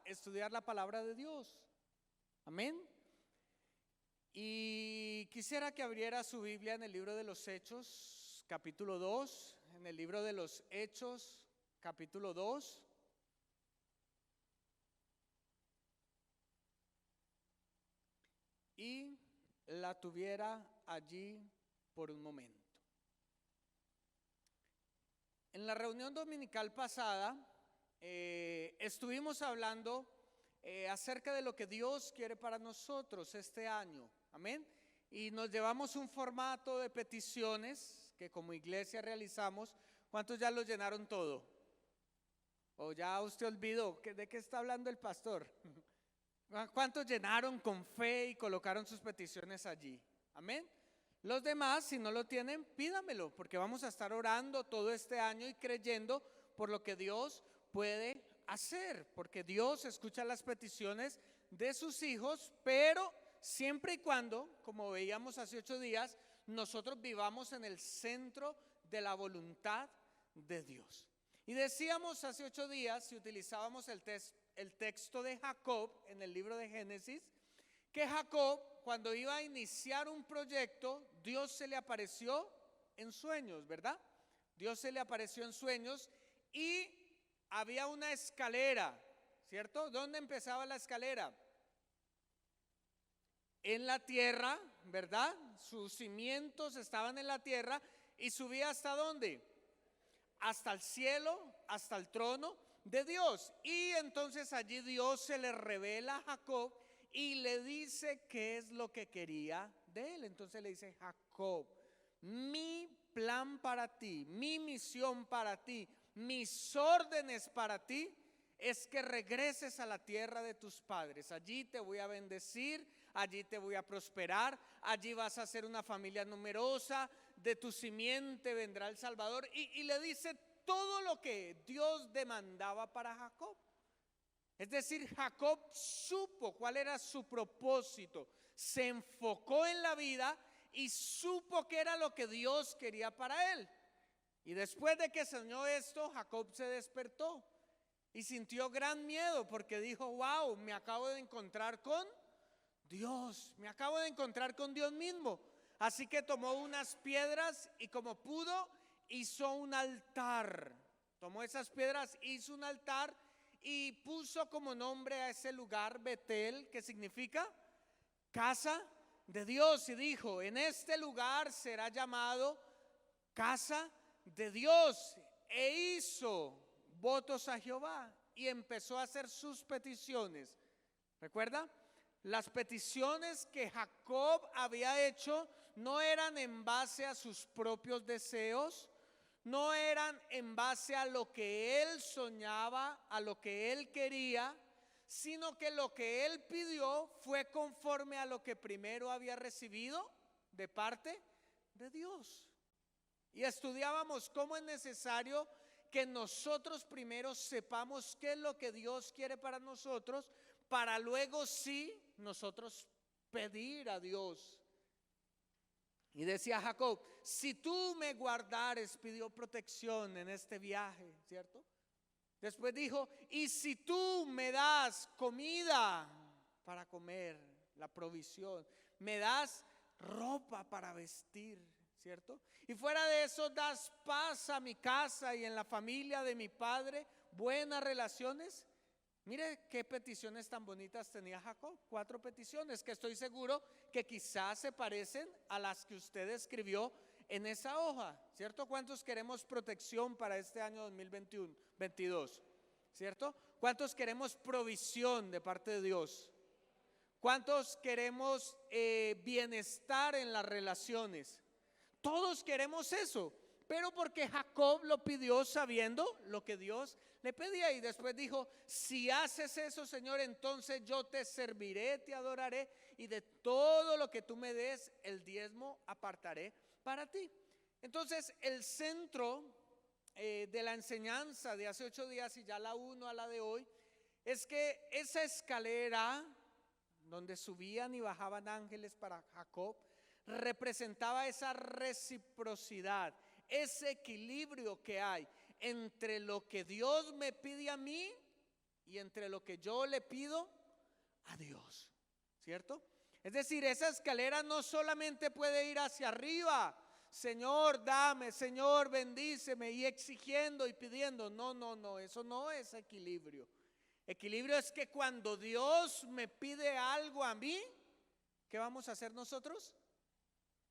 estudiar la palabra de Dios. Amén. Y quisiera que abriera su Biblia en el libro de los Hechos, capítulo 2, en el libro de los Hechos, capítulo 2. Y la tuviera allí por un momento. En la reunión dominical pasada estuvimos hablando acerca de lo que Dios quiere para nosotros este año, amén. Y nos llevamos un formato de peticiones que como iglesia realizamos. ¿Cuántos ya lo llenaron todo? ¿O ya usted olvidó de qué está hablando el pastor? ¿Cuántos llenaron con fe y colocaron sus peticiones allí? Amén. Los demás, si no lo tienen, pídamelo, porque vamos a estar orando todo este año y creyendo por lo que Dios puede hacer, porque Dios escucha las peticiones de sus hijos, pero siempre y cuando, como veíamos hace 8 días, nosotros vivamos en el centro de la voluntad de Dios. Y decíamos hace 8 días, si utilizábamos el texto de Jacob en el libro de Génesis, que Jacob, cuando iba a iniciar un proyecto, Dios se le apareció en sueños, ¿verdad? Dios se le apareció en sueños y había una escalera, ¿cierto? ¿Dónde empezaba la escalera? En la tierra, ¿verdad? Sus cimientos estaban en la tierra y subía ¿hasta dónde? Hasta el cielo, hasta el trono de Dios. Y entonces allí Dios se le revela a Jacob y le dice qué es lo que quería de él. Entonces le dice: Jacob, mi plan para ti, mi misión para ti, mis órdenes para ti es que regreses a la tierra de tus padres. Allí te voy a bendecir, allí te voy a prosperar, allí vas a ser una familia numerosa, de tu simiente vendrá el Salvador. Y le dice todo lo que Dios demandaba para Jacob. Es decir, Jacob supo cuál era su propósito, se enfocó en la vida y supo qué era lo que Dios quería para él. Y después de que soñó esto, Jacob se despertó y sintió gran miedo porque dijo: wow, me acabo de encontrar con Dios, me acabo de encontrar con Dios mismo. Así que tomó unas piedras y como pudo hizo un altar. Tomó esas piedras, hizo un altar y puso como nombre a ese lugar Betel, que significa casa de Dios, y dijo: en este lugar será llamado casa de Dios. E hizo votos a Jehová y empezó a hacer sus peticiones. ¿Recuerda? Las peticiones que Jacob había hecho no eran en base a sus propios deseos, no eran en base a lo que él soñaba, a lo que él quería, sino que lo que él pidió fue conforme a lo que primero había recibido de parte de Dios. Y estudiábamos cómo es necesario que nosotros primero sepamos qué es lo que Dios quiere para nosotros, para luego sí nosotros pedir a Dios. Y decía Jacob: si tú me guardares, pidió protección en este viaje, ¿cierto? Después dijo: y si tú me das comida para comer, la provisión, me das ropa para vestir, ¿cierto? Y fuera de eso, das paz a mi casa y en la familia de mi padre, buenas relaciones. Mire qué peticiones tan bonitas tenía Jacob. 4 peticiones que estoy seguro que quizás se parecen a las que usted escribió en esa hoja, ¿cierto? ¿Cuántos queremos protección para este año 2022? ¿Cierto? ¿Cuántos queremos provisión de parte de Dios? ¿Cuántos queremos bienestar en las relaciones? Todos queremos eso, pero porque Jacob lo pidió sabiendo lo que Dios le pedía. Y después dijo: si haces eso, Señor, entonces yo te serviré, te adoraré, y de todo lo que tú me des, el diezmo apartaré para ti. Entonces el centro de la enseñanza de hace 8 días, y ya la uno a la de hoy, es que esa escalera donde subían y bajaban ángeles para Jacob representaba esa reciprocidad, ese equilibrio que hay entre lo que Dios me pide a mí y entre lo que yo le pido a Dios, ¿cierto? Es decir, esa escalera no solamente puede ir hacia arriba, Señor, dame, Señor, bendíceme, y exigiendo y pidiendo. No, no, no, eso no es equilibrio. Equilibrio es que cuando Dios me pide algo a mí, ¿qué vamos a hacer nosotros?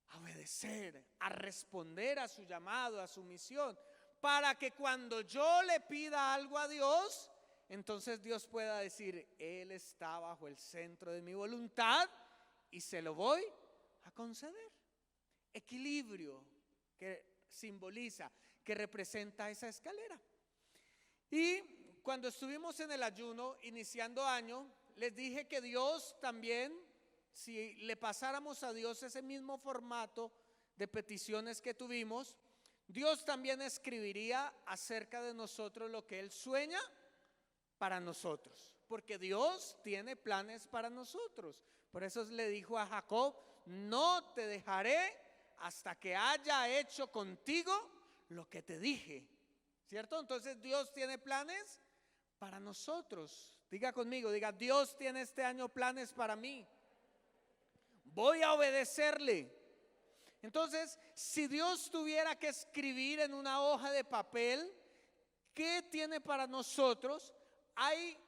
A obedecer, a responder a su llamado, a su misión, para que cuando yo le pida algo a Dios, entonces Dios pueda decir, Él está bajo el centro de mi voluntad y se lo voy a conceder. Equilibrio que simboliza, que representa esa escalera. Y cuando estuvimos en el ayuno, iniciando año, les dije que Dios también, si le pasáramos a Dios ese mismo formato de peticiones que tuvimos, Dios también escribiría acerca de nosotros lo que Él sueña para nosotros, porque Dios tiene planes para nosotros. Por eso le dijo a Jacob, no te dejaré hasta que haya hecho contigo lo que te dije, ¿cierto? Entonces Dios tiene planes para nosotros. Diga conmigo, diga, Dios tiene este año planes para mí. Voy a obedecerle. Entonces, si Dios tuviera que escribir en una hoja de papel, ¿qué tiene para nosotros? Hay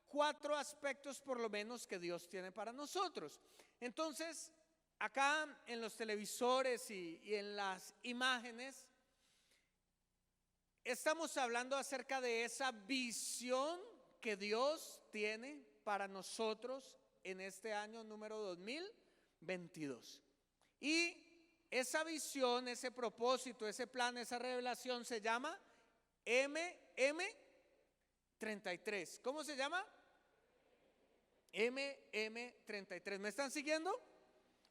4 aspectos por lo menos que Dios tiene para nosotros. Entonces, acá en los televisores y en las imágenes, estamos hablando acerca de esa visión que Dios tiene para nosotros en este año número 2022. Y esa visión, ese propósito, ese plan, esa revelación se llama MM33. ¿Cómo se llama? MM33. ¿Me están siguiendo?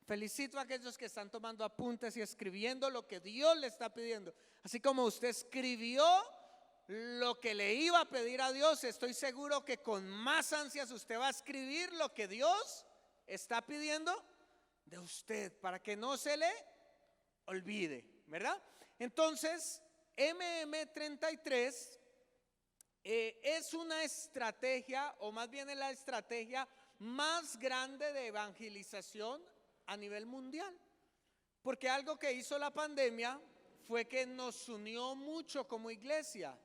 Felicito a aquellos que están tomando apuntes y escribiendo lo que Dios le está pidiendo. Así como usted escribió lo que le iba a pedir a Dios, estoy seguro que con más ansias usted va a escribir lo que Dios está pidiendo de usted, para que no se le olvide, ¿verdad? Entonces, MM33 es una estrategia, o más bien es la estrategia más grande de evangelización a nivel mundial, porque algo que hizo la pandemia fue que nos unió mucho como iglesia,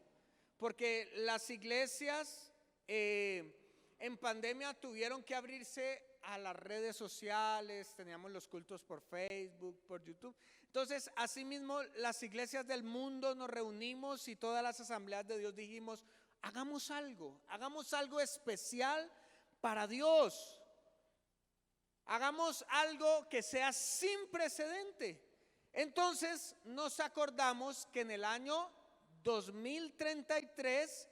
porque las iglesias en pandemia tuvieron que abrirse a las redes sociales, teníamos los cultos por Facebook, por YouTube. Entonces, asimismo, las iglesias del mundo nos reunimos y todas las asambleas de Dios dijimos, hagamos algo especial para Dios. Hagamos algo que sea sin precedente. Entonces nos acordamos que en el año 2033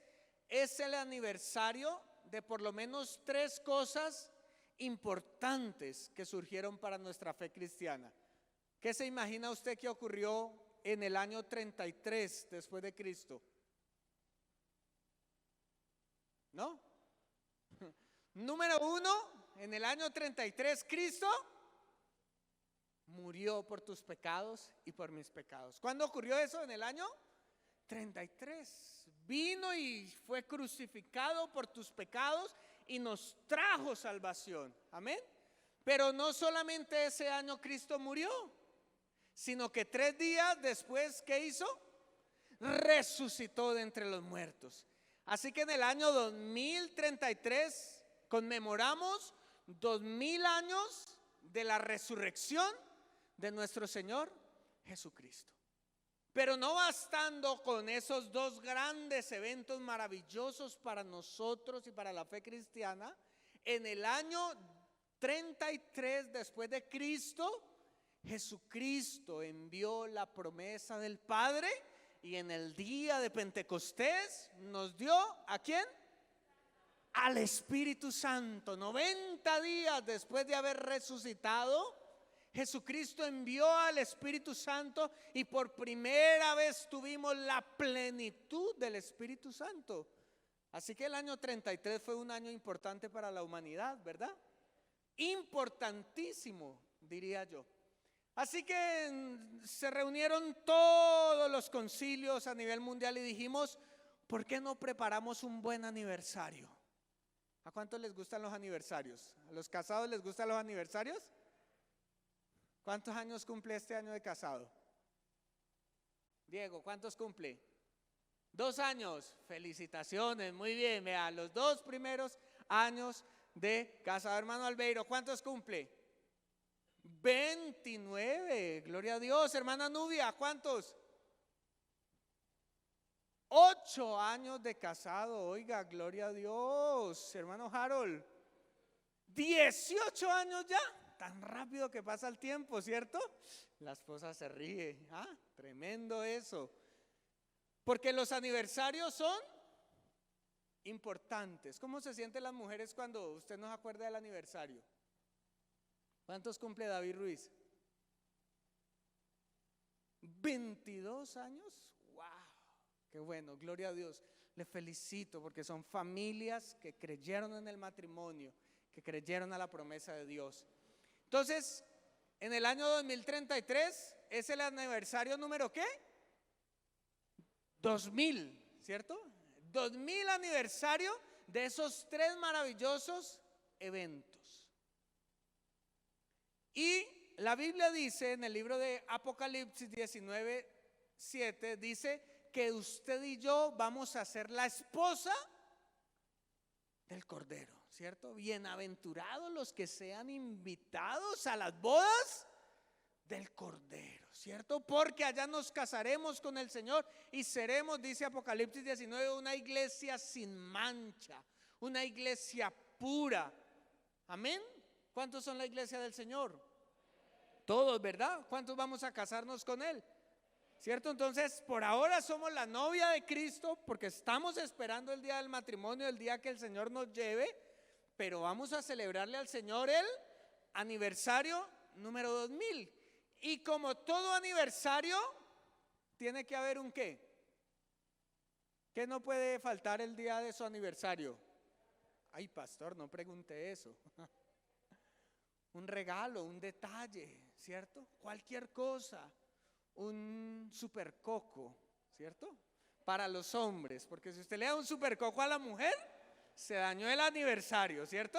es el aniversario de por lo menos 3 cosas importantes que surgieron para nuestra fe cristiana. ¿Qué se imagina usted que ocurrió en el año 33 después de Cristo? ¿No? Número 1, en el año 33 Cristo murió por tus pecados y por mis pecados. ¿Cuándo ocurrió eso? En el año 33. Vino y fue crucificado por tus pecados y nos trajo salvación. Amén. Pero no solamente ese año Cristo murió, sino que 3 días después, ¿qué hizo? Resucitó de entre los muertos. Así que en el año 2033 conmemoramos 2000 años de la resurrección de nuestro Señor Jesucristo. Pero no bastando con esos 2 grandes eventos maravillosos para nosotros y para la fe cristiana, en el año 33 después de Cristo, Jesucristo envió la promesa del Padre y en el día de Pentecostés nos dio ¿a quién? Al Espíritu Santo. 90 días después de haber resucitado, Jesucristo envió al Espíritu Santo y por primera vez tuvimos la plenitud del Espíritu Santo. Así que el año 33 fue un año importante para la humanidad, ¿verdad? Importantísimo, diría yo. Así que se reunieron todos los concilios a nivel mundial y dijimos, ¿por qué no preparamos un buen aniversario? ¿A cuántos les gustan los aniversarios? ¿A los casados les gustan los aniversarios? ¿Cuántos años cumple este año de casado? Diego, ¿cuántos cumple? 2 años. Felicitaciones, muy bien. Vea, los 2 primeros años de casado. Hermano Albeiro, ¿cuántos cumple? 29, gloria a Dios. Hermana Nubia, ¿cuántos? 8 años de casado, oiga, gloria a Dios. Hermano Harold, 18 años ya. Tan rápido que pasa el tiempo, ¿cierto? La esposa se ríe. Tremendo eso. Porque los aniversarios son importantes. ¿Cómo se sienten las mujeres cuando usted nos acuerda del aniversario? ¿Cuántos cumple David Ruiz? 22 años. ¡Wow! ¡Qué bueno! Gloria a Dios. Les felicito porque son familias que creyeron en el matrimonio, que creyeron a la promesa de Dios. Entonces, en el año 2033 es el aniversario número ¿qué? 2000, ¿cierto? 2000 aniversario de esos 3 maravillosos eventos. Y la Biblia dice en el libro de Apocalipsis 19:7, dice que usted y yo vamos a ser la esposa del Cordero, ¿cierto? Bienaventurados los que sean invitados a las bodas del Cordero, ¿cierto? Porque allá nos casaremos con el Señor y seremos, dice Apocalipsis 19, una iglesia sin mancha, una iglesia pura. Amén. ¿Cuántos son la iglesia del Señor? Todos, ¿verdad? ¿Cuántos vamos a casarnos con Él? ¿Cierto? Entonces, por ahora somos la novia de Cristo porque estamos esperando el día del matrimonio, el día que el Señor nos lleve, pero vamos a celebrarle al Señor el aniversario número 2000. Y como todo aniversario, tiene que haber un ¿qué? ¿Qué no puede faltar el día de su aniversario? Ay, pastor, no pregunte eso. Un regalo, un detalle, ¿cierto? Cualquier cosa. Un supercoco, ¿cierto? Para los hombres, porque si usted le da un supercoco a la mujer, se dañó el aniversario, ¿cierto?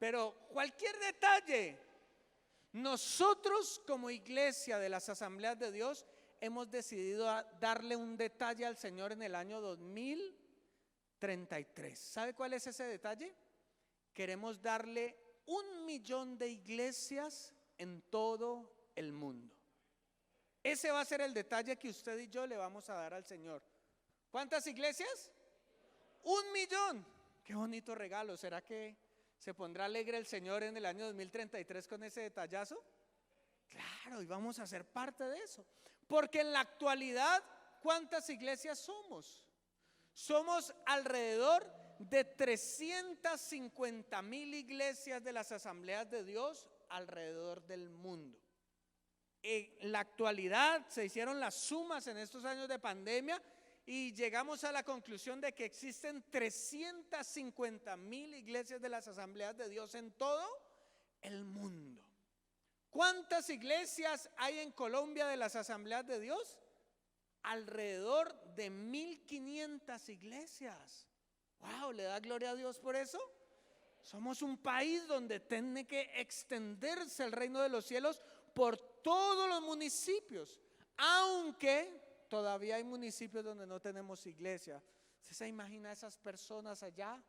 Pero cualquier detalle. Nosotros como iglesia de las Asambleas de Dios hemos decidido darle un detalle al Señor en el año 2033. ¿Sabe cuál es ese detalle? Queremos darle 1 millón de iglesias en todo el mundo. Ese va a ser el detalle que usted y yo le vamos a dar al Señor. ¿Cuántas iglesias? 1 millón. Qué bonito regalo. ¿Será que se pondrá alegre el Señor en el año 2033 con ese detallazo? Claro, y vamos a ser parte de eso. Porque en la actualidad, ¿cuántas iglesias somos? Somos alrededor de 350,000 iglesias de las Asambleas de Dios alrededor del mundo. En la actualidad se hicieron las sumas en estos años de pandemia y llegamos a la conclusión de que existen 350,000 iglesias de las Asambleas de Dios en todo el mundo. ¿Cuántas iglesias hay en Colombia de las Asambleas de Dios? Alrededor de 1,500 iglesias. Wow, ¿le da gloria a Dios por eso? Somos un país donde tiene que extenderse el reino de los cielos por todos los municipios, aunque todavía hay municipios donde no tenemos iglesia. ¿Usted se imagina a esas personas allá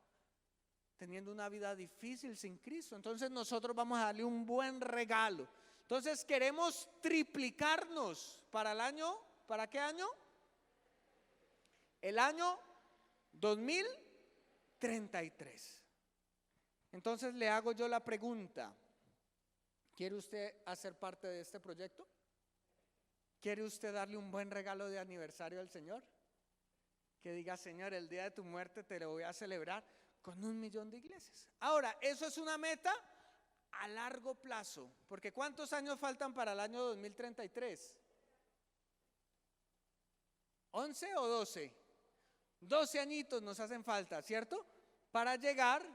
teniendo una vida difícil sin Cristo? Entonces nosotros vamos a darle un buen regalo. Entonces queremos triplicarnos para el año, ¿para qué año? El año 2033. Entonces le hago yo la pregunta: ¿quiere usted hacer parte de este proyecto? ¿Quiere usted darle un buen regalo de aniversario al Señor? Que diga: Señor, el día de tu muerte te lo voy a celebrar con 1 millón de iglesias. Ahora, eso es una meta a largo plazo, porque ¿cuántos años faltan para el año 2033? ¿11 o 12? 12 añitos nos hacen falta, ¿cierto? Para llegar,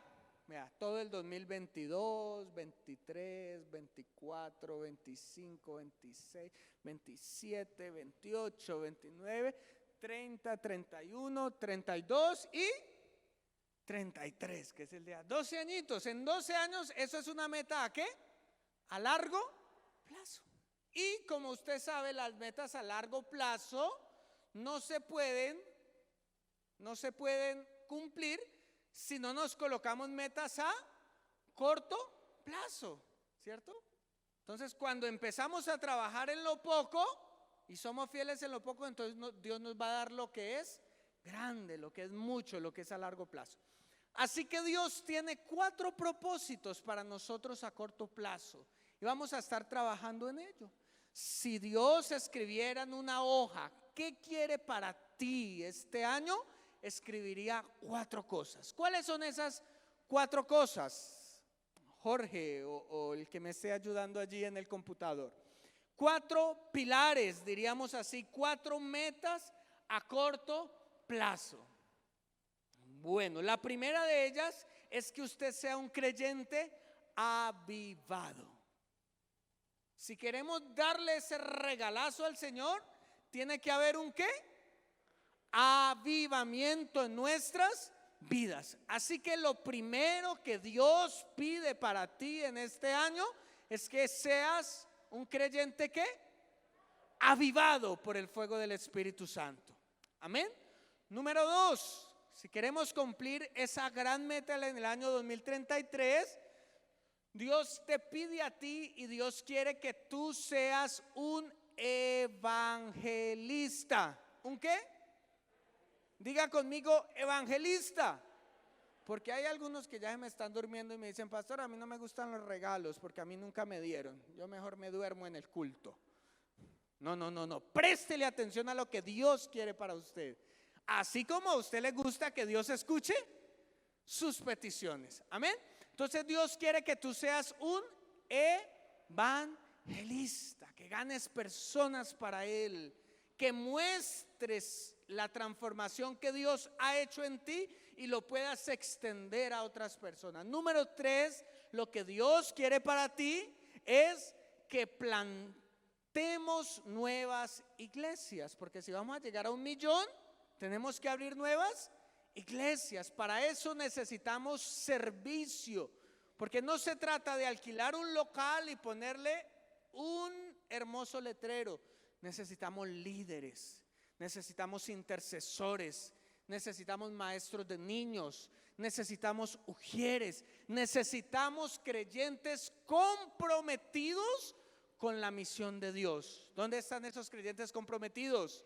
mira, todo el 2022, 23, 24, 25, 26, 27, 28, 29, 30, 31, 32 y 33, que es el día. 12 añitos. En 12 años, eso es una meta ¿a qué? A largo plazo. Y como usted sabe, las metas a largo plazo no se pueden cumplir si no nos colocamos metas a corto plazo, ¿cierto? Entonces, cuando empezamos a trabajar en lo poco y somos fieles en lo poco, entonces Dios nos va a dar lo que es grande, lo que es mucho, lo que es a largo plazo. Así que Dios tiene 4 propósitos para nosotros a corto plazo y vamos a estar trabajando en ello. Si Dios escribiera en una hoja qué quiere para ti este año, escribiría 4 cosas. ¿Cuáles son esas 4 cosas? Jorge o el que me esté ayudando allí en el computador. 4 pilares, diríamos así, 4 metas a corto plazo. Bueno, la primera de ellas es que usted sea un creyente avivado. Si queremos darle ese regalazo al Señor, tiene que haber un ¿qué? Avivamiento en nuestras vidas. Así que lo primero que Dios pide para ti en este año es que seas un creyente ¿qué? Avivado por el fuego del Espíritu Santo. Amén. Número 2, si queremos cumplir esa gran meta en el año 2033, Dios te pide a ti y Dios quiere que tú seas un evangelista. ¿Un qué? Diga conmigo, evangelista. Porque hay algunos que ya se me están durmiendo y me dicen: pastor, a mí no me gustan los regalos porque a mí nunca me dieron. Yo mejor me duermo en el culto. No. Préstele atención a lo que Dios quiere para usted. Así como a usted le gusta que Dios escuche sus peticiones. Amén. Entonces Dios quiere que tú seas un evangelista, que ganes personas para Él, que muestres la transformación que Dios ha hecho en ti y lo puedas extender a otras personas. Número 3, lo que Dios quiere para ti es que plantemos nuevas iglesias, porque si vamos a llegar a 1 millón, tenemos que abrir nuevas iglesias. Para eso necesitamos servicio, porque no se trata de alquilar un local y ponerle un hermoso letrero. Necesitamos líderes, necesitamos intercesores, necesitamos maestros de niños, necesitamos ujieres, necesitamos creyentes comprometidos con la misión de Dios. ¿Dónde están esos creyentes comprometidos?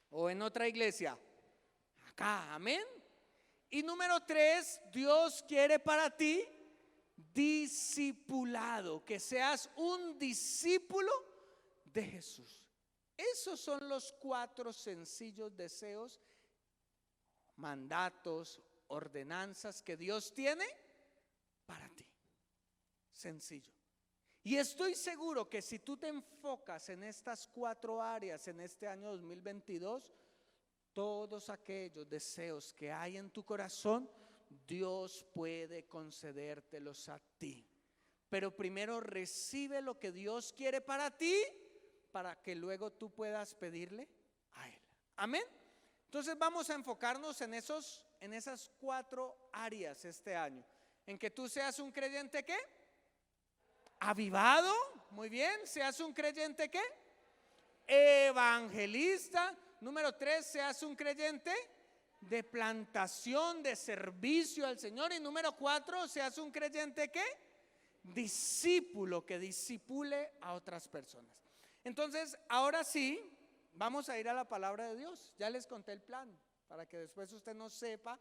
¿O en otra iglesia? Acá, amén. Y número 3, Dios quiere para ti discipulado, que seas un discípulo de Jesús. Esos son los 4 sencillos deseos, mandatos, ordenanzas que Dios tiene para ti. Sencillo. Y estoy seguro que si tú te enfocas en estas 4 áreas en este año 2022, todos aquellos deseos que hay en tu corazón, Dios puede concedértelos a ti. Pero primero recibe lo que Dios quiere para ti, para que luego tú puedas pedirle a Él. Amén. Entonces vamos a enfocarnos en esas 4 áreas este año. En que tú seas un creyente ¿qué? Avivado. Muy bien. Seas un creyente ¿qué? Evangelista. Número 3, seas un creyente de plantación, de servicio al Señor. Y número 4, seas un creyente ¿qué? Discípulo, que discipule a otras personas. Entonces, ahora sí, vamos a ir a la palabra de Dios. Ya les conté el plan, para que después usted no sepa,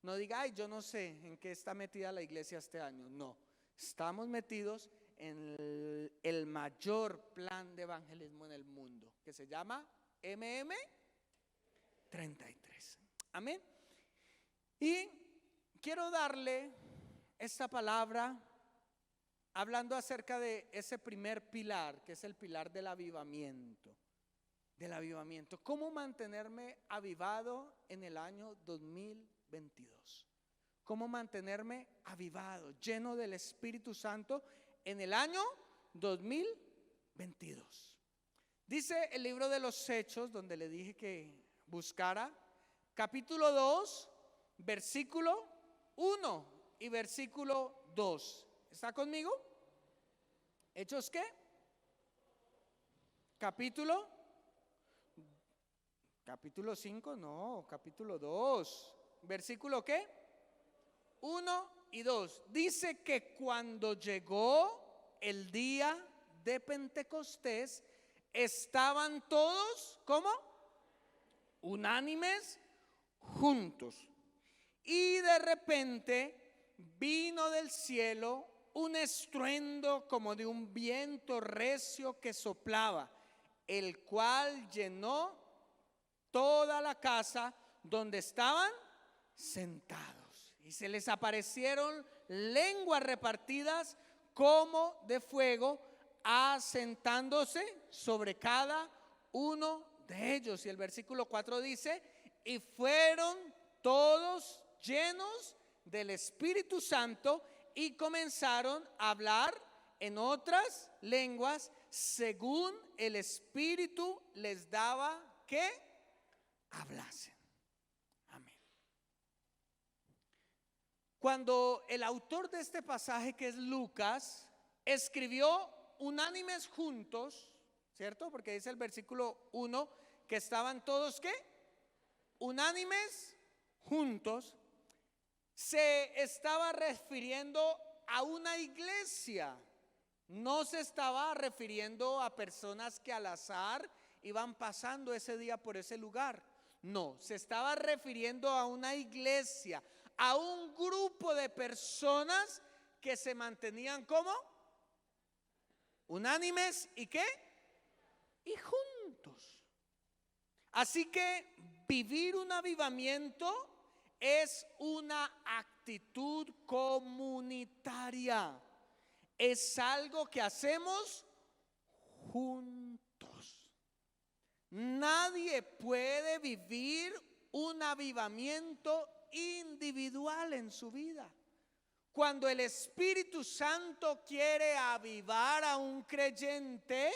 no diga: ay, yo no sé en qué está metida la iglesia este año. No, estamos metidos en el mayor plan de evangelismo en el mundo, que se llama MM33. Amén. Y quiero darle esta palabra hablando acerca de ese primer pilar, que es el pilar del avivamiento. Del avivamiento. ¿Cómo mantenerme avivado en el año 2022? ¿Cómo mantenerme avivado, lleno del Espíritu Santo en el año 2022? Dice el libro de los Hechos, donde le dije que buscara, capítulo 2, versículo 1 y versículo 2. ¿Está conmigo? ¿Hechos qué? Capítulo 5, no, capítulo 2. ¿Versículo qué? 1 y 2. Dice que cuando llegó el día de Pentecostés, estaban todos, ¿cómo? Unánimes, juntos. Y de repente vino del cielo un estruendo como de un viento recio que soplaba, el cual llenó toda la casa donde estaban sentados. Y se les aparecieron lenguas repartidas como de fuego, asentándose sobre cada uno de ellos. Y el versículo 4 dice: y fueron todos llenos del Espíritu Santo y comenzaron a hablar en otras lenguas según el Espíritu les daba que hablasen. Amén. Cuando el autor de este pasaje, que es Lucas, escribió unánimes juntos, ¿cierto? Porque dice el versículo 1 que estaban todos ¿qué? Unánimes juntos. Se estaba refiriendo a una iglesia. No se estaba refiriendo a personas que al azar iban pasando ese día por ese lugar. No, se estaba refiriendo a una iglesia, a un grupo de personas que se mantenían como unánimes y ¿qué? Y juntos. Así que vivir un avivamiento es una actitud comunitaria. Es algo que hacemos juntos. Nadie puede vivir un avivamiento individual en su vida. Cuando el Espíritu Santo quiere avivar a un creyente,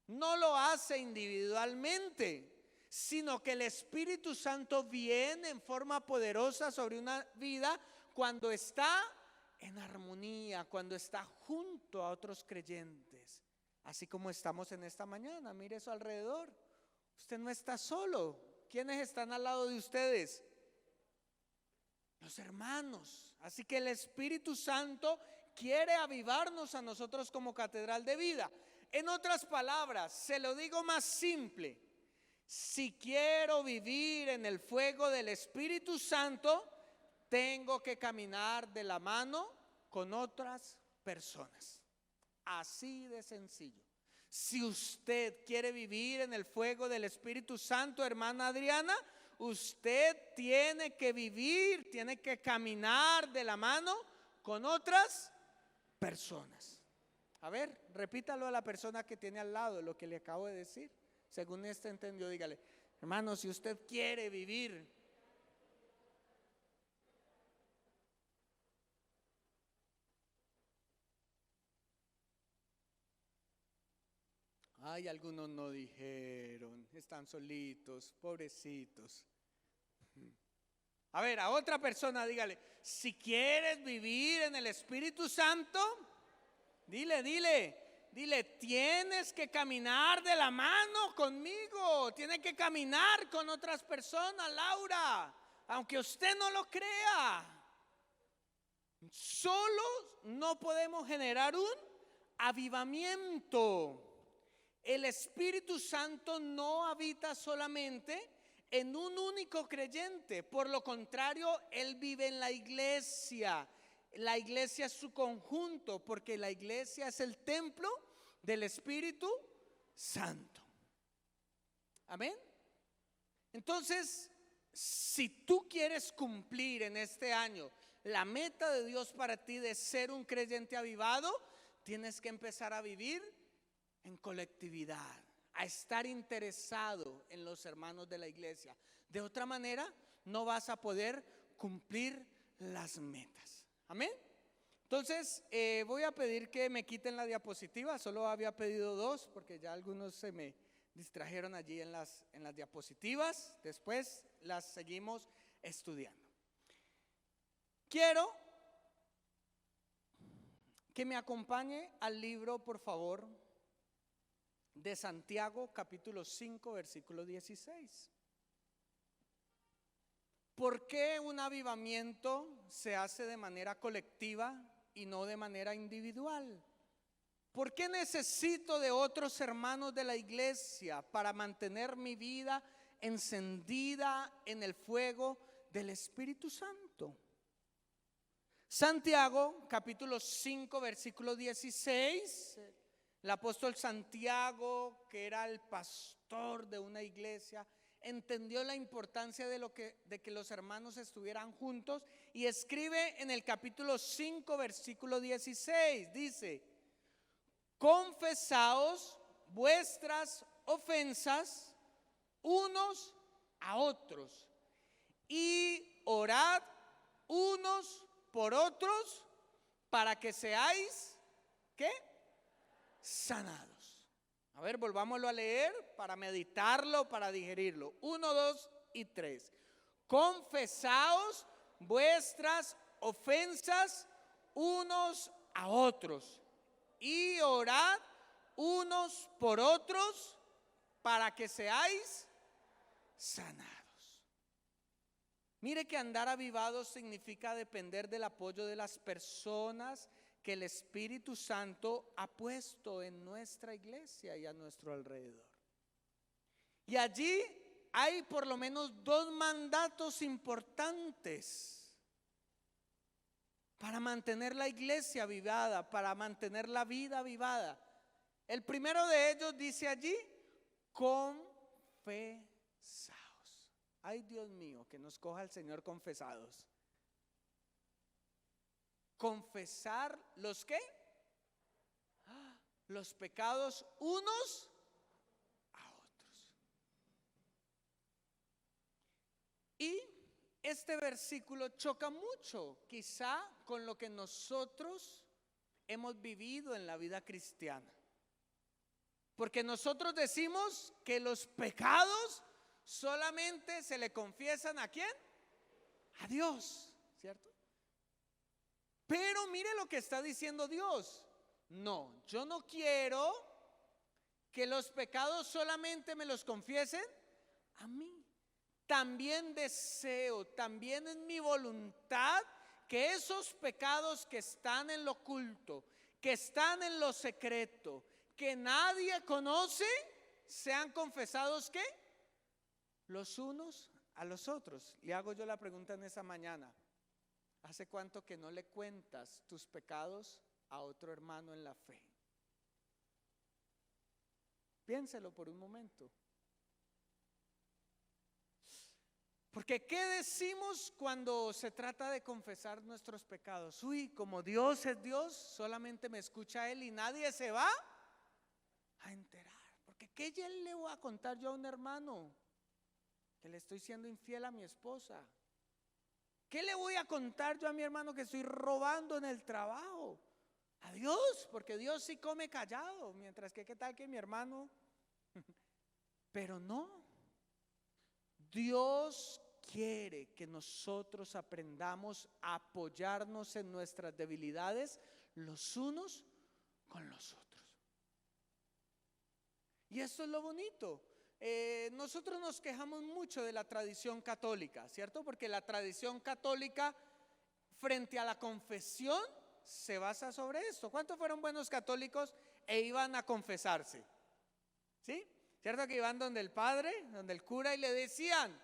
no lo hace individualmente, sino que el Espíritu Santo viene en forma poderosa sobre una vida cuando está en armonía, cuando está junto a otros creyentes. Así como estamos en esta mañana, mire eso alrededor. Usted no está solo. ¿Quiénes están al lado de ustedes? Los hermanos. Así que el Espíritu Santo quiere avivarnos a nosotros como catedral de vida. En otras palabras, se lo digo más simple: si quiero vivir en el fuego del Espíritu Santo, tengo que caminar de la mano con otras personas. Así de sencillo. Si usted quiere vivir en el fuego del Espíritu Santo, hermana Adriana, usted tiene que vivir, tiene que caminar de la mano con otras personas. A ver, repítalo a la persona que tiene al lado lo que le acabo de decir. Según este entendió, dígale: hermano, si usted quiere vivir ay, algunos no dijeron, están solitos, pobrecitos. A ver, a otra persona dígale: si quieres vivir en el Espíritu Santo, dile, tienes que caminar de la mano conmigo, tienes que caminar con otras personas, Laura, aunque usted no lo crea. Solos no podemos generar un avivamiento. El Espíritu Santo no habita solamente en un único creyente. Por lo contrario, Él vive en la iglesia. La iglesia es su conjunto, porque la iglesia es el templo del Espíritu Santo. Amén. Entonces, si tú quieres cumplir en este año la meta de Dios para ti de ser un creyente avivado, tienes que empezar a vivir en colectividad, a estar interesado en los hermanos de la iglesia. De otra manera, no vas a poder cumplir las metas. Amén. Entonces, voy a pedir que me quiten la diapositiva. Solo había pedido 2 porque ya algunos se me distrajeron allí en las diapositivas. Después las seguimos estudiando. Quiero que me acompañe al libro, por favor, de Santiago, capítulo 5, versículo 16. ¿Por qué un avivamiento se hace de manera colectiva y no de manera individual? ¿Por qué necesito de otros hermanos de la iglesia para mantener mi vida encendida en el fuego del Espíritu Santo? Santiago, capítulo 5, versículo 16. El apóstol Santiago, que era el pastor de una iglesia, entendió la importancia de que los hermanos estuvieran juntos y escribe en el capítulo 5, versículo 16. Dice: confesaos vuestras ofensas unos a otros y orad unos por otros para que seáis, ¿qué? Sanados. A ver, volvámoslo a leer para meditarlo, para digerirlo. 1, 2 y 3. Confesaos vuestras ofensas unos a otros y orad unos por otros para que seáis sanados. Mire que andar avivados significa depender del apoyo de las personas que el Espíritu Santo ha puesto en nuestra iglesia y a nuestro alrededor. Y allí hay por lo menos 2 mandatos importantes para mantener la iglesia avivada, para mantener la vida avivada. El primero de ellos dice allí: confesaos. Ay, Dios mío, que nos coja el Señor confesados. Confesar los ¿qué? Los pecados unos a otros. Y este versículo choca mucho, quizá, con lo que nosotros hemos vivido en la vida cristiana. Porque nosotros decimos que los pecados solamente se le confiesan ¿a quién? A Dios, ¿cierto? Pero mire lo que está diciendo Dios. No, yo no quiero que los pecados solamente me los confiesen a mí. También deseo, también es mi voluntad que esos pecados que están en lo oculto, que están en lo secreto, que nadie conoce, sean confesados ¿qué? Los unos a los otros. Le hago yo la pregunta en esta mañana: ¿hace cuánto que no le cuentas tus pecados a otro hermano en la fe? Piénselo por un momento. Porque ¿qué decimos cuando se trata de confesar nuestros pecados? Uy, como Dios es Dios, solamente me escucha Él y nadie se va a enterar. Porque ¿qué ya le voy a contar yo a un hermano que le estoy siendo infiel a mi esposa? ¿Qué le voy a contar yo a mi hermano que estoy robando en el trabajo? A Dios, porque Dios sí come callado, mientras que qué tal que mi hermano. Pero no, Dios quiere que nosotros aprendamos a apoyarnos en nuestras debilidades los unos con los otros. Y esto es lo bonito. Nosotros nos quejamos mucho de la tradición católica, ¿cierto? Porque la tradición católica frente a la confesión se basa sobre esto. ¿Cuántos fueron buenos católicos e iban a confesarse? ¿Sí? ¿Cierto que iban donde el padre, donde el cura y le decían: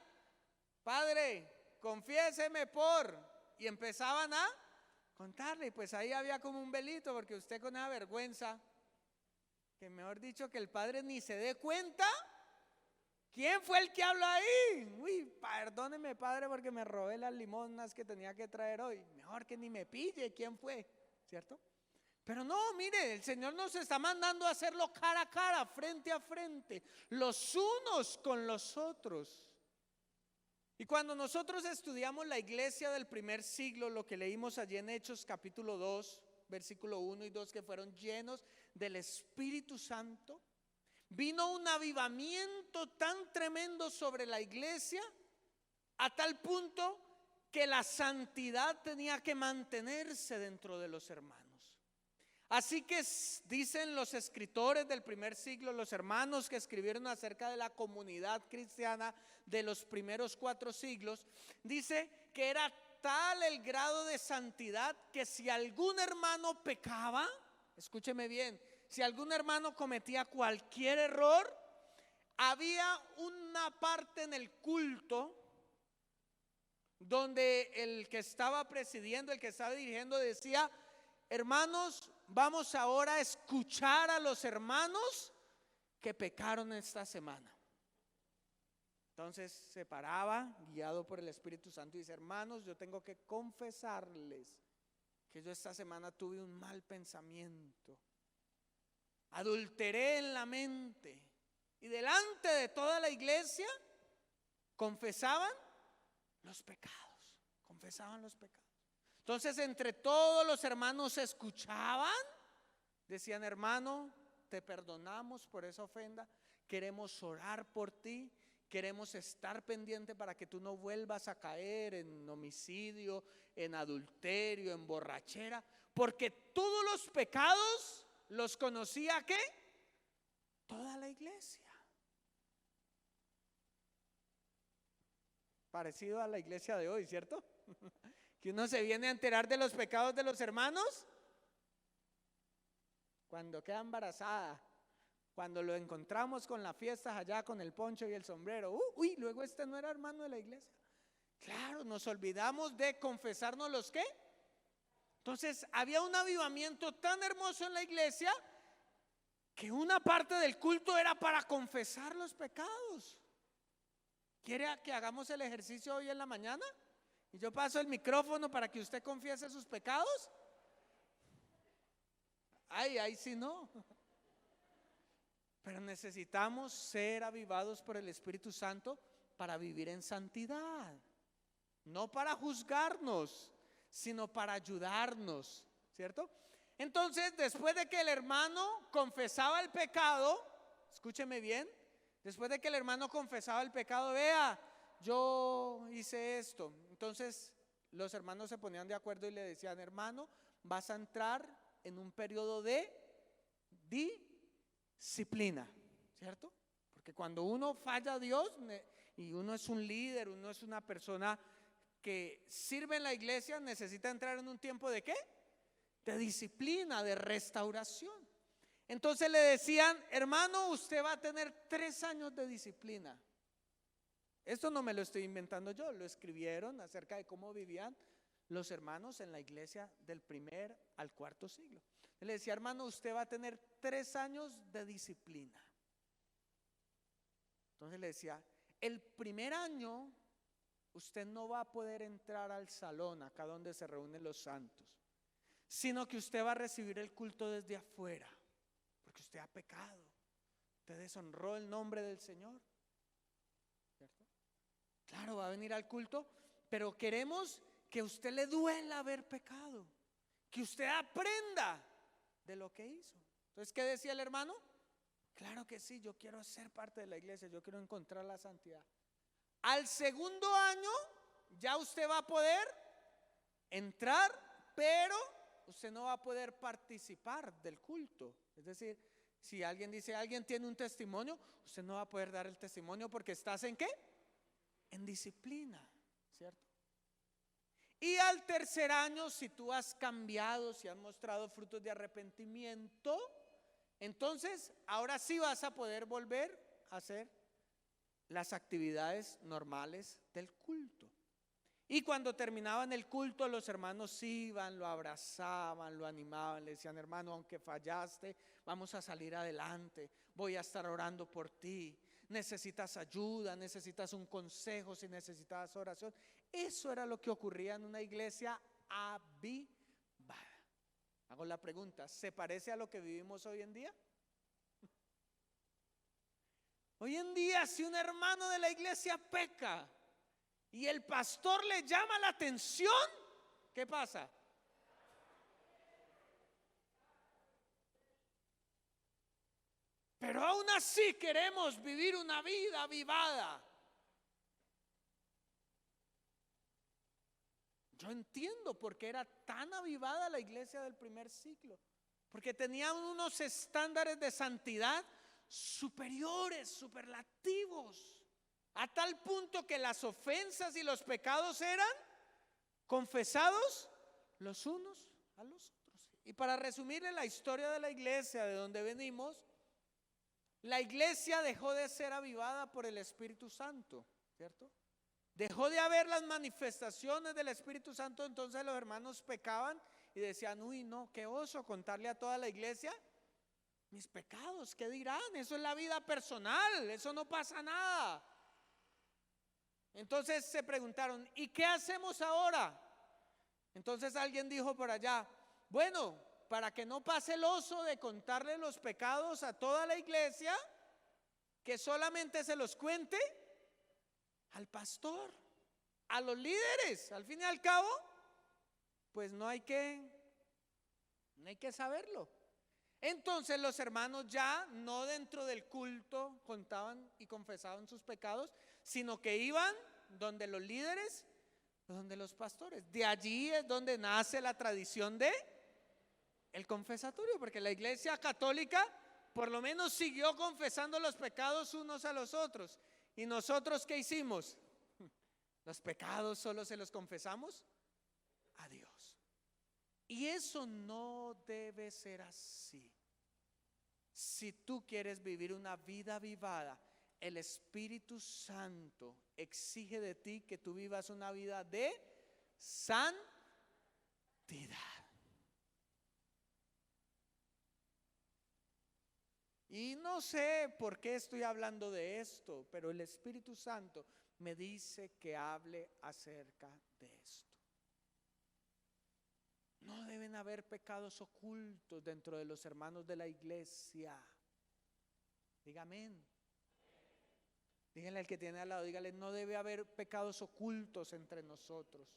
padre, confiéseme por... Y empezaban a contarle, y pues ahí había como un velito, porque usted con esa vergüenza, que mejor dicho que el padre ni se dé cuenta. ¿Quién fue el que habló ahí? Uy, perdóneme, padre, porque me robé las limonas que tenía que traer hoy. Mejor que ni me pille quién fue, ¿cierto? Pero no, mire, el Señor nos está mandando a hacerlo cara a cara, frente a frente, los unos con los otros. Y cuando nosotros estudiamos la iglesia del primer siglo, lo que leímos allí en Hechos capítulo 2, versículo 1 y 2, que fueron llenos del Espíritu Santo, vino un avivamiento tan tremendo sobre la iglesia a tal punto que la santidad tenía que mantenerse dentro de los hermanos. Así que dicen los escritores del primer siglo, los hermanos que escribieron acerca de la comunidad cristiana de los primeros 4 siglos, dice que era tal el grado de santidad que si algún hermano pecaba, escúcheme bien, si algún hermano cometía cualquier error, había una parte en el culto donde el que estaba presidiendo, el que estaba dirigiendo decía: hermanos, vamos ahora a escuchar a los hermanos que pecaron esta semana. Entonces se paraba, guiado por el Espíritu Santo, y dice: hermanos, yo tengo que confesarles que yo esta semana tuve un mal pensamiento, adulteré en la mente. Y delante de toda la iglesia confesaban los pecados, confesaban los pecados. Entonces entre todos los hermanos escuchaban, decían: hermano, te perdonamos por esa ofenda, queremos orar por ti, queremos estar pendiente para que tú no vuelvas a caer en homicidio, en adulterio, en borrachera, porque todos los pecados los conocía ¿qué? Toda la iglesia. Parecido a la iglesia de hoy, ¿cierto? Que uno se viene a enterar de los pecados de los hermanos cuando queda embarazada, cuando lo encontramos con las fiestas allá con el poncho y el sombrero. Uy, luego este no era hermano de la iglesia. Claro, nos olvidamos de confesarnos los ¿qué? Entonces había un avivamiento tan hermoso en la iglesia que una parte del culto era para confesar los pecados. ¿Quiere que hagamos el ejercicio hoy en la mañana? Y yo paso el micrófono para que usted confiese sus pecados. Ahí sí no. Pero necesitamos ser avivados por el Espíritu Santo para vivir en santidad. No para juzgarnos, sino para ayudarnos, ¿cierto? Entonces, después de que el hermano confesaba el pecado, escúcheme bien, después de que el hermano confesaba el pecado: vea, yo hice esto. Entonces los hermanos se ponían de acuerdo y le decían: hermano, vas a entrar en un periodo de disciplina, ¿cierto? Porque cuando uno falla a Dios y uno es un líder, uno es una persona que sirve en la iglesia, necesita entrar en un tiempo de ¿qué? De disciplina, de restauración. Entonces le decían: hermano, usted va a tener 3 años de disciplina. Esto no me lo estoy inventando yo, lo escribieron acerca de cómo vivían los hermanos en la iglesia del primer al 4 siglo. Le decía: hermano, usted va a tener 3 años de disciplina. Entonces le decía: el primer año usted no va a poder entrar al salón, acá donde se reúnen los santos, sino que usted va a recibir el culto desde afuera, porque usted ha pecado, usted deshonró el nombre del Señor, ¿cierto? Claro, va a venir al culto, pero queremos que a usted le duela haber pecado, que usted aprenda de lo que hizo. Entonces, ¿qué decía el hermano? Claro que sí, yo quiero ser parte de la iglesia, yo quiero encontrar la santidad. Al segundo año ya usted va a poder entrar, pero usted no va a poder participar del culto. Es decir, si alguien dice, alguien tiene un testimonio, usted no va a poder dar el testimonio porque estás ¿en qué? En disciplina, ¿cierto? Y al tercer año, si tú has cambiado, si has mostrado frutos de arrepentimiento, entonces ahora sí vas a poder volver a hacer las actividades normales del culto. Y cuando terminaban el culto, los hermanos iban, lo abrazaban, lo animaban, le decían: hermano, aunque fallaste, vamos a salir adelante, voy a estar orando por ti, necesitas ayuda, necesitas un consejo, si necesitas oración. Eso era lo que ocurría en una iglesia avivada. Hago la pregunta: ¿se parece a lo que vivimos hoy en día? Hoy en día, si un hermano de la iglesia peca y el pastor le llama la atención, ¿qué pasa? Pero aún así queremos vivir una vida avivada. Yo entiendo por qué era tan avivada la iglesia del primer siglo, porque tenían unos estándares de santidad superiores, superlativos, a tal punto que las ofensas y los pecados eran confesados los unos a los otros. Y para resumirle la historia de la iglesia de donde venimos, la iglesia dejó de ser avivada por el Espíritu Santo, ¿cierto? Dejó de haber las manifestaciones del Espíritu Santo, entonces los hermanos pecaban y decían, uy, no, qué oso contarle a toda la iglesia mis pecados, ¿qué dirán? Eso es la vida personal, eso no pasa nada. Entonces se preguntaron, ¿y qué hacemos ahora? Entonces alguien dijo por allá, bueno, para que no pase el oso de contarle los pecados a toda la iglesia, que solamente se los cuente al pastor, a los líderes. Al fin y al cabo, pues no hay que saberlo. Entonces los hermanos ya no dentro del culto contaban y confesaban sus pecados, sino que iban donde los líderes, donde los pastores. De allí es donde nace la tradición de el confesatorio, porque la iglesia católica por lo menos siguió confesando los pecados unos a los otros. ¿Y nosotros qué hicimos? Los pecados solo se los confesamos a Dios. Y eso no debe ser así. Si tú quieres vivir una vida avivada, el Espíritu Santo exige de ti que tú vivas una vida de santidad. Y no sé por qué estoy hablando de esto, pero el Espíritu Santo me dice que hable acerca de esto. No deben haber pecados ocultos dentro de los hermanos de la iglesia. Diga amén. Díganle al que tiene al lado, dígale, no debe haber pecados ocultos entre nosotros.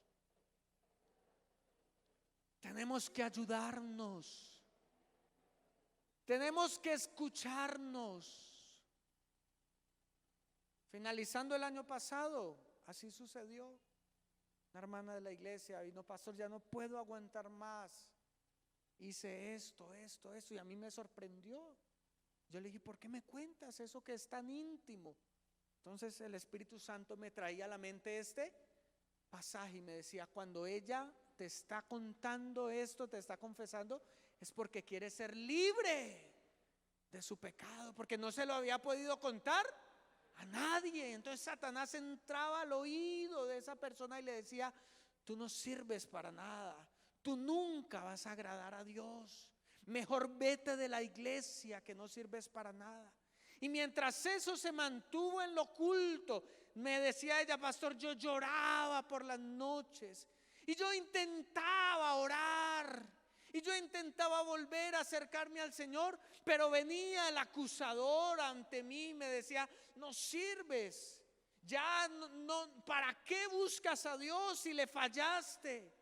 Tenemos que ayudarnos. Tenemos que escucharnos. Finalizando el año pasado, así sucedió. Una hermana de la iglesia vino, pastor, ya no puedo aguantar más. Hice esto, y a mí me sorprendió. Yo le dije, ¿por qué me cuentas eso que es tan íntimo? Entonces el Espíritu Santo me traía a la mente este pasaje y me decía, cuando ella te está contando esto, te está confesando, es porque quiere ser libre de su pecado, porque no se lo había podido contar a nadie. Entonces Satanás entraba al oído de esa persona y le decía, tú no sirves para nada, tú nunca vas a agradar a Dios, mejor vete de la iglesia que no sirves para nada. Y mientras eso se mantuvo en lo oculto, me decía ella, pastor, yo lloraba por las noches y yo intentaba orar y yo intentaba volver a acercarme al Señor, pero venía el acusador ante mí y me decía, no sirves, ya no, ¿para qué buscas a Dios si le fallaste?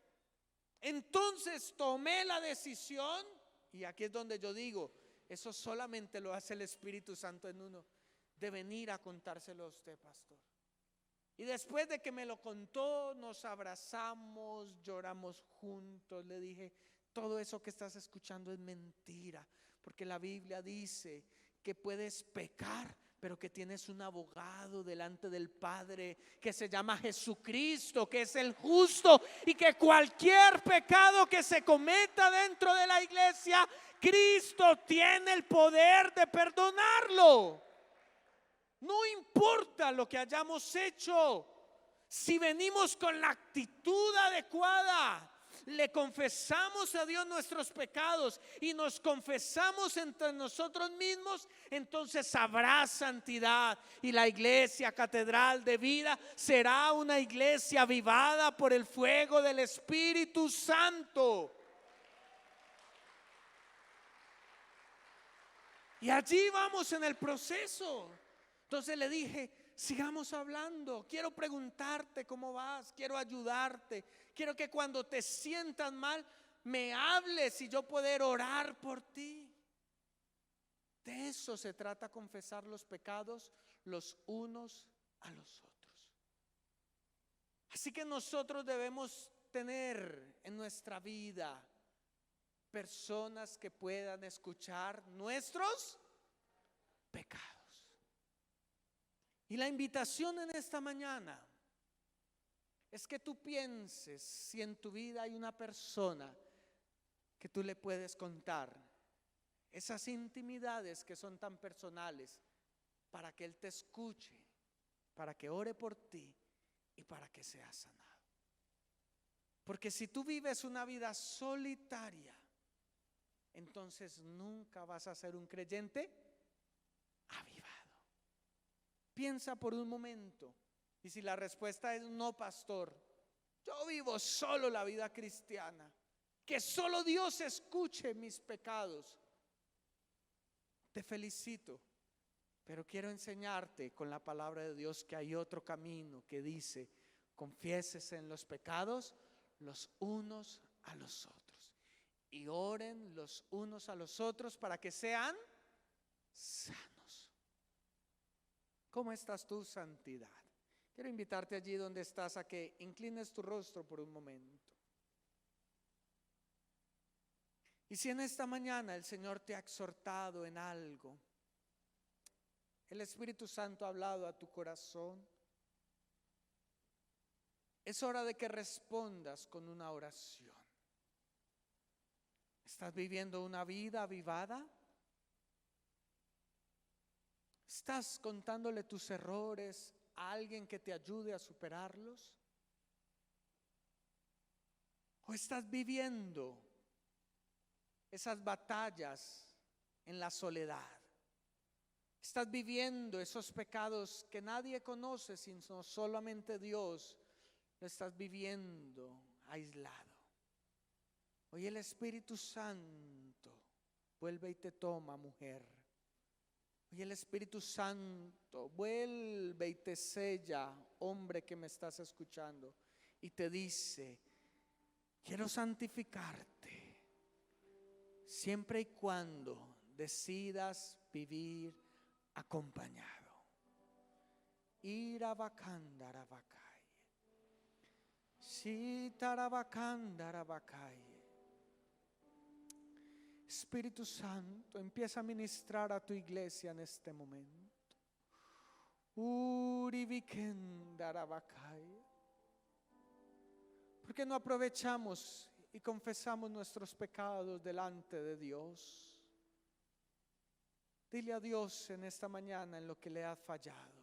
Entonces tomé la decisión, y aquí es donde yo digo, eso solamente lo hace el Espíritu Santo en uno, de venir a contárselo a usted, pastor. Y después de que me lo contó, nos abrazamos, lloramos juntos. Le dije, todo eso que estás escuchando es mentira, porque la Biblia dice que puedes pecar, pero que tienes un abogado delante del Padre que se llama Jesucristo, que es el justo, y que cualquier pecado que se cometa dentro de la iglesia, Cristo tiene el poder de perdonarlo. No importa lo que hayamos hecho, si venimos con la actitud adecuada, le confesamos a Dios nuestros pecados y nos confesamos entre nosotros mismos, entonces habrá santidad y la iglesia catedral de vida será una iglesia avivada por el fuego del Espíritu Santo. Y allí vamos en el proceso. Entonces le dije, sigamos hablando, quiero preguntarte cómo vas, quiero ayudarte, quiero que cuando te sientas mal me hables y yo poder orar por ti. De eso se trata, confesar los pecados los unos a los otros. Así que nosotros debemos tener en nuestra vida personas que puedan escuchar nuestros pecados. Y la invitación en esta mañana es que tú pienses si en tu vida hay una persona que tú le puedes contar esas intimidades que son tan personales, para que Él te escuche, para que ore por ti y para que seas sanado. Porque si tú vives una vida solitaria, entonces nunca vas a ser un creyente avivado. Piensa por un momento, y si la respuesta es no, pastor, yo vivo solo la vida cristiana, que solo Dios escuche mis pecados, te felicito, pero quiero enseñarte con la palabra de Dios que hay otro camino que dice: confiésese en los pecados los unos a los otros y oren los unos a los otros para que sean sanos. ¿Cómo estás tú, santidad? Quiero invitarte allí donde estás a que inclines tu rostro por un momento. Y si en esta mañana el Señor te ha exhortado en algo, el Espíritu Santo ha hablado a tu corazón, es hora de que respondas con una oración. ¿Estás viviendo una vida avivada? ¿Estás contándole tus errores a alguien que te ayude a superarlos? ¿O estás viviendo esas batallas en la soledad? Estás viviendo esos pecados que nadie conoce sino solamente Dios. Lo estás viviendo aislado. Hoy el Espíritu Santo vuelve y te toma, mujer. Hoy el Espíritu Santo vuelve y te sella, hombre que me estás escuchando, y te dice: quiero santificarte, siempre y cuando decidas vivir acompañado. Irabacandarabacaye, Sitarabacandarabacaye. Espíritu Santo, empieza a ministrar a tu iglesia en este momento. Urivikendarabacaye. ¿Por qué no aprovechamos y confesamos nuestros pecados delante de Dios? Dile a Dios en esta mañana en lo que le has fallado.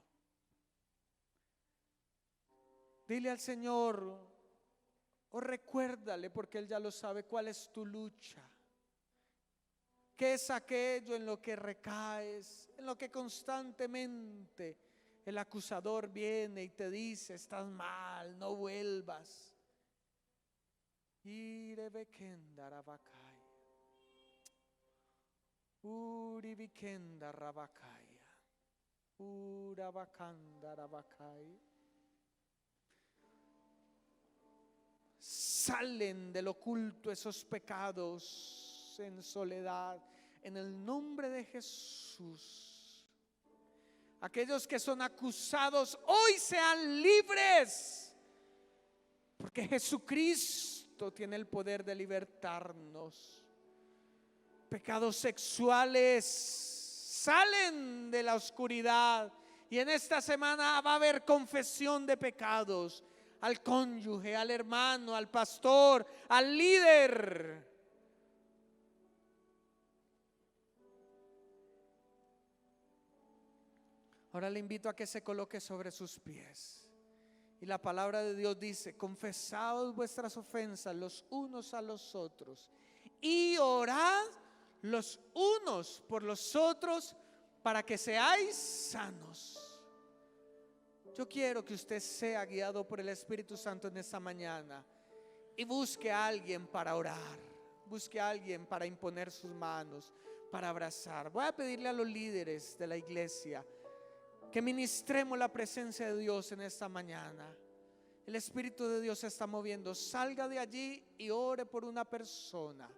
Dile al Señor, o recuérdale, porque Él ya lo sabe, cuál es tu lucha. ¿Qué es aquello en lo que recaes, en lo que constantemente el acusador viene y te dice: estás mal, no vuelvas? Irebekendarabakaya, Uribikendarabakaya, Urabakandarabakaya. Salen del oculto esos pecados en soledad, en el nombre de Jesús. Aquellos que son acusados hoy sean libres, porque Jesucristo tiene el poder de libertarnos. Pecados sexuales salen de la oscuridad, y en esta semana va a haber confesión de pecados al cónyuge, al hermano, al pastor, al líder. Ahora le invito a que se coloque sobre sus pies. Y la palabra de Dios dice: confesaos vuestras ofensas los unos a los otros y orad los unos por los otros para que seáis sanos. Yo quiero que usted sea guiado por el Espíritu Santo en esta mañana y busque a alguien para orar, busque a alguien para imponer sus manos, para abrazar. Voy a pedirle a los líderes de la iglesia que ministremos la presencia de Dios en esta mañana. El Espíritu de Dios se está moviendo. Salga de allí y ore por una persona.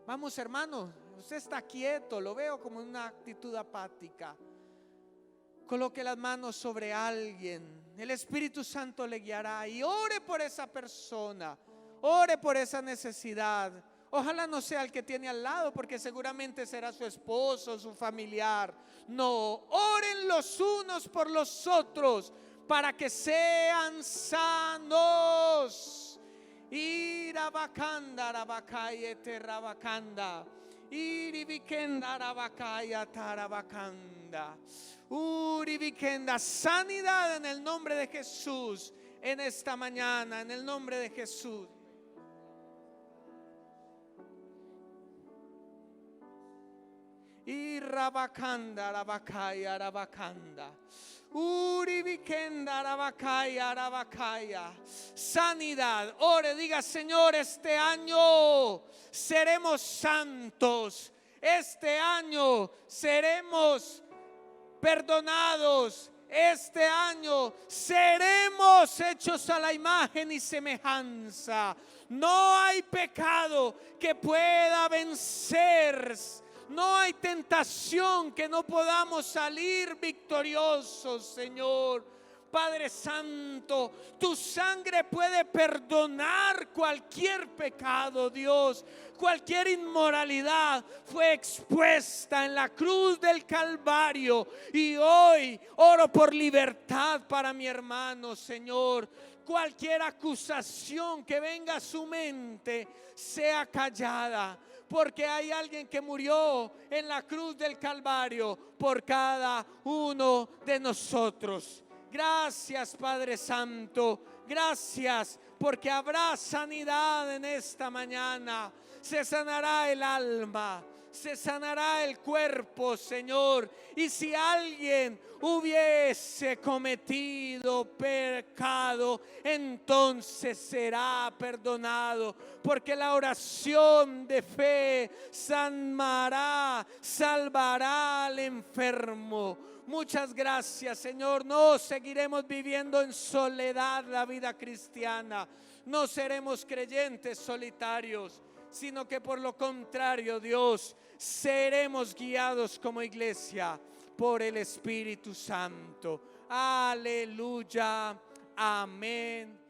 Vamos, hermano, usted está quieto, lo veo como en una actitud apática. Coloque las manos sobre alguien, el Espíritu Santo le guiará, y ore por esa persona. Ore por esa necesidad. Ojalá no sea el que tiene al lado, porque seguramente será su esposo, su familiar. No, oren los unos por los otros para que sean sanos. Irabakanda, rabakaya, terabakanda. Iribikenda, rabakaya, tarabakanda. Uribikenda, sanidad en el nombre de Jesús en esta mañana, en el nombre de Jesús. Y rabakanda, rabakaya, rabakanda. Uribikenda, rabakaya, rabakaya. Sanidad. Ore, diga: Señor, este año seremos santos. Este año seremos perdonados. Este año seremos hechos a la imagen y semejanza. No hay pecado que pueda vencer. No hay tentación que no podamos salir victoriosos, Señor. Padre Santo, tu sangre puede perdonar cualquier pecado, Dios. Cualquier inmoralidad fue expuesta en la cruz del Calvario. Y hoy oro por libertad para mi hermano, Señor. Cualquier acusación que venga a su mente sea callada, porque hay alguien que murió en la cruz del Calvario por cada uno de nosotros. Gracias, Padre Santo. Gracias, porque habrá sanidad en esta mañana. Se sanará el alma, se sanará el cuerpo, Señor. Y si alguien hubiese cometido pecado, entonces será perdonado, porque la oración de fe salvará al enfermo. Muchas gracias, Señor. No seguiremos viviendo en soledad la vida cristiana. No seremos creyentes solitarios, sino que por lo contrario, Dios, seremos guiados como iglesia por el Espíritu Santo. Aleluya. Amén.